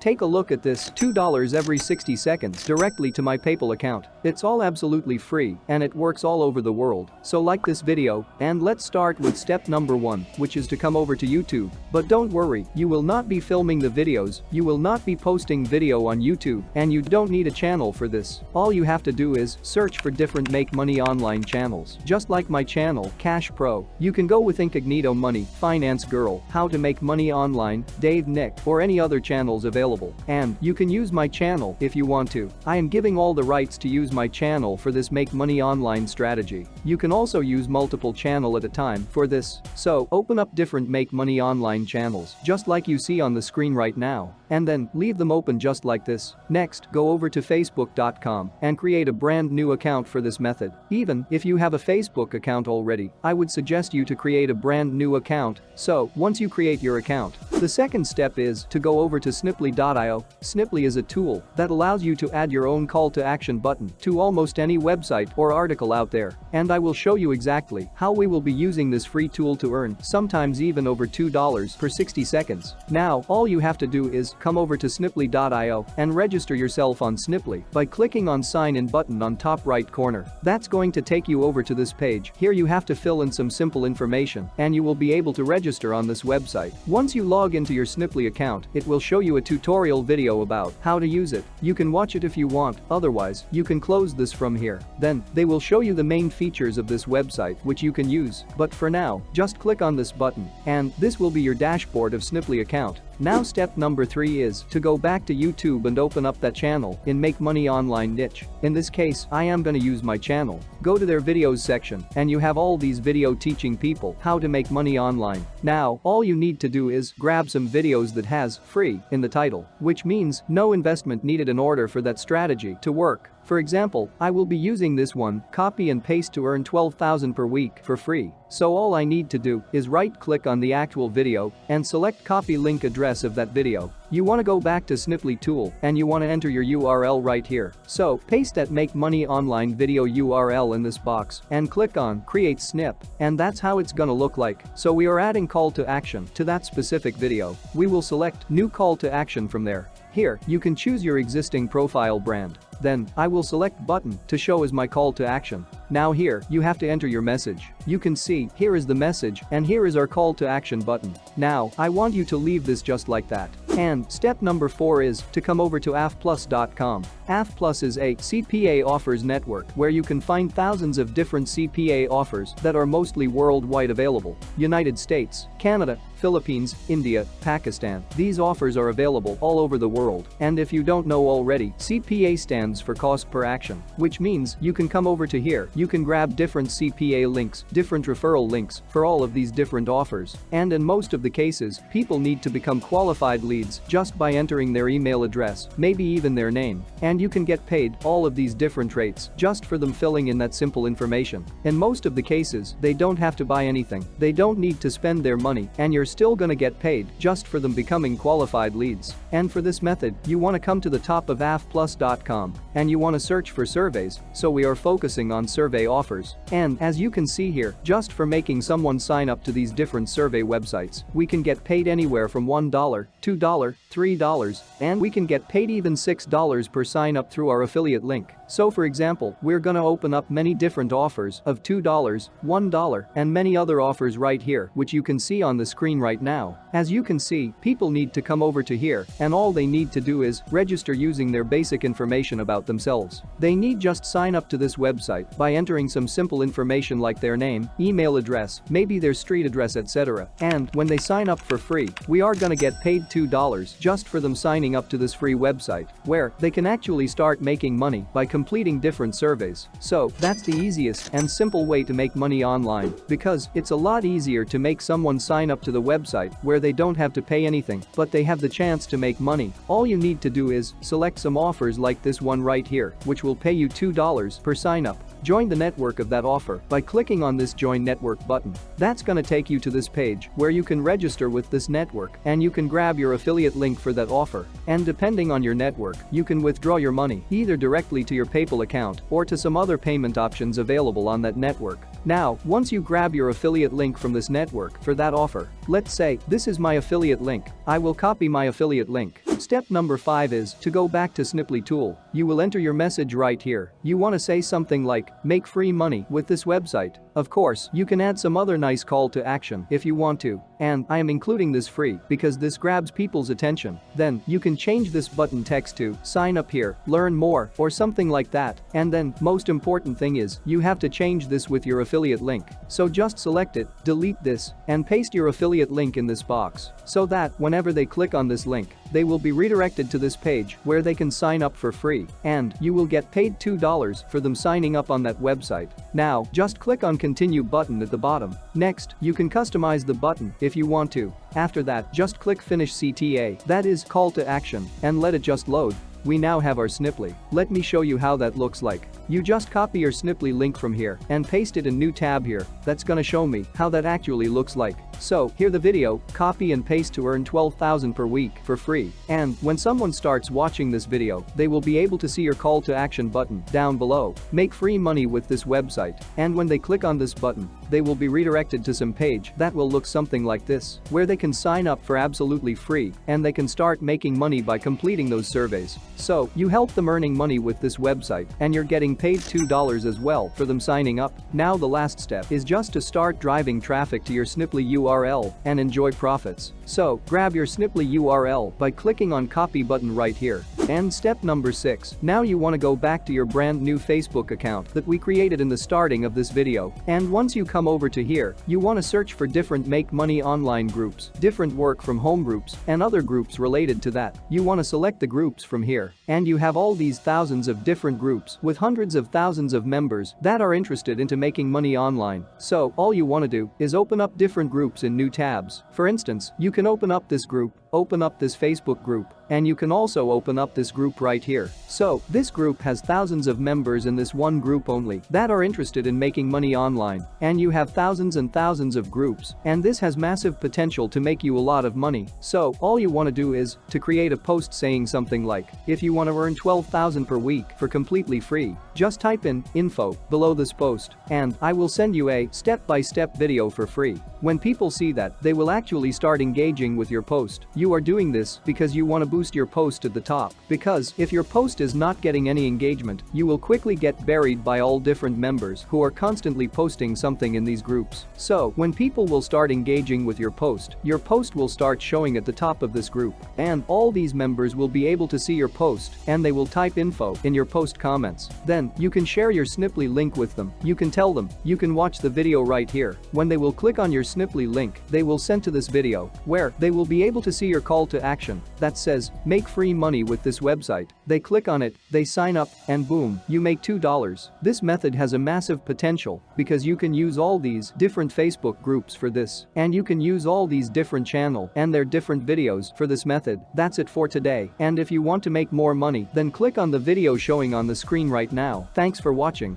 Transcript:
Take a look at this, $2 every 60 seconds directly to my PayPal account. It's all absolutely free and it works all over the world. So like this video and let's start with step number 1, which is to come over to YouTube. But don't worry, you will not be filming the videos, you will not be posting video on YouTube, and you don't need a channel for this. All you have to do is search for different make money online channels. Just like my channel, Cash Pro. You can go with Incognito Money, Finance Girl, How to Make Money Online, Dave Nick, or any other channels available. And you can use my channel if you want to. I am giving all the rights to use my channel for this make money online strategy. You can also use multiple channel at a time for this. So open up different make money online channels, just like you see on the screen right now, and then leave them open just like this. Next, go over to facebook.com and create a brand new account for this method. Even if you have a Facebook account already, I would suggest you to create a brand new account. So once you create your account, the second step is to go over to sniply.io. Sniply is a tool that allows you to add your own call to action button to almost any website or article out there, and I will show you exactly how we will be using this free tool to earn sometimes even over $2 per 60 seconds. Now, all you have to do is come over to sniply.io and register yourself on Sniply by clicking on sign in button on top right corner. That's going to take you over to this page. Here you have to fill in some simple information and you will be able to register on this website. Once you log into your Sniply account, it will show you a tutorial video about how to use it. You can watch it if you want, otherwise you can close this from here. Then they will show you the main features of this website which you can use, but for now, just click on this button and this will be your dashboard of Sniply account. Now step number 3 is to go back to YouTube and open up that channel in Make Money Online niche. In this case, I am gonna use my channel. Go to their videos section and you have all these video teaching people how to make money online. Now, all you need to do is grab some videos that has free in the title, which means no investment needed in order for that strategy to work. For example, I will be using this one, copy and paste to earn 12,000 per week for free. So all I need to do is right click on the actual video and select copy link address of that video. You want to go back to Sniply tool and you want to enter your URL right here. So paste that make money online video URL in this box and click on create snip, and that's how it's gonna look like. So we are adding call to action to that specific video. We will select new call to action from there. Here, you can choose your existing profile brand. Then, I will select button to show as my call to action. Now here, you have to enter your message. You can see, here is the message and here is our call to action button. Now, I want you to leave this just like that. And step number 4 is to come over to afplus.com. AFPlus is a CPA offers network where you can find thousands of different CPA offers that are mostly worldwide available. United States, Canada, Philippines, India, Pakistan. These offers are available all over the world. And if you don't know already, CPA stands for cost per action, which means you can come over to here. You can grab different CPA links, different referral links for all of these different offers. And in most of the cases, people need to become qualified leads just by entering their email address, maybe even their name. And you can get paid all of these different rates just for them filling in that simple information. In most of the cases, they don't have to buy anything. They don't need to spend their money, and you're still gonna get paid just for them becoming qualified leads. And for this method, you want to come to the top of afplus.com and you want to search for surveys, so we are focusing on survey offers. And as you can see here, just for making someone sign up to these different survey websites, we can get paid anywhere from $1, $2, $3, and we can get paid even $6 per sign up through our affiliate link. So for example, we're gonna open up many different offers of $2, $1, and many other offers right here, which you can see on the screen right now. As you can see, people need to come over to here, and all they need to do is register using their basic information about themselves. They need just sign up to this website by entering some simple information like their name, email address, maybe their street address, etc. And when they sign up for free, we are gonna get paid $2 just for them signing up to this free website, where they can actually start making money by completing different surveys. So that's the easiest and simple way to make money online, because it's a lot easier to make someone sign up to the website where they don't have to pay anything, but they have the chance to make money. All you need to do is select some offers like this one right here, which will pay you $2 per sign up. Join the network of that offer by clicking on this Join Network button. That's gonna take you to this page where you can register with this network and you can grab your affiliate link for that offer. And depending on your network, you can withdraw your money either directly to your PayPal account or to some other payment options available on that network. Now, once you grab your affiliate link from this network for that offer, let's say this is my affiliate link. I will copy my affiliate link. step number 5 is to go back to Sniply tool. You will enter your message right here. You want to say something like, make free money with this website. Of course, you can add some other nice call to action if you want to, and I am including this free because this grabs people's attention. Then you can change this button text to sign up here, learn more, or something like that. And then most important thing is you have to change this with your affiliate link. So just select it, delete this, and paste your affiliate link in this box so that whenever they click on this link, they will be redirected to this page where they can sign up for free, and you will get paid $2 for them signing up on that website. Now, just click on continue button at the bottom. Next, you can customize the button if you want to. After that, just click finish CTA, that is call to action, and let it just load. We now have our Sniply. Let me show you how that looks like. You just copy your Sniply link from here and paste it in new tab here. That's gonna show me how that actually looks like. So, here the video, copy and paste to earn 12,000 per week for free. And when someone starts watching this video, they will be able to see your call to action button down below. Make free money with this website. And when they click on this button, they will be redirected to some page that will look something like this, where they can sign up for absolutely free and they can start making money by completing those surveys. So, you help them earning money with this website and you're getting paid $2 as well for them signing up. Now the last step is just to start driving traffic to your Sniply URL and enjoy profits. So, grab your Sniply URL by clicking on copy button right here. And step number 6. Now you want to go back to your brand new Facebook account that we created in the starting of this video. And once you come over to here, you want to search for different make money online groups, different work from home groups, and other groups related to that. You want to select the groups from here. And you have all these thousands of different groups with hundreds of thousands of members that are interested into making money online. So, all you want to do is open up different groups in new tabs. For instance, you can open up this group, open up this Facebook group, and you can also open up this group right here. So, this group has thousands of members in this one group only that are interested in making money online. And you have thousands and thousands of groups, and this has massive potential to make you a lot of money. So, all you want to do is to create a post saying something like, if you want to earn 12,000 per week for completely free, just type in info below this post, and I will send you a step-by-step video for free. When people see that, they will actually start engaging with your post. You are doing this because you want to boost your post at the top, because if your post is not getting any engagement, you will quickly get buried by all different members who are constantly posting something in these groups. So, when people will start engaging with your post will start showing at the top of this group, and all these members will be able to see your post, and they will type info in your post comments. Then, you can share your Sniply link with them. You can tell them, you can watch the video right here. When they will click on your Sniply link, they will send to this video, where they will be able to see your call to action that says, make free money with this website. They click on it, they sign up, and boom, you make $2. This method has a massive potential because you can use all these different Facebook groups for this, and you can use all these different channel and their different videos for this method. That's it for today, and if you want to make more money, then click on the video showing on the screen right now. Thanks for watching.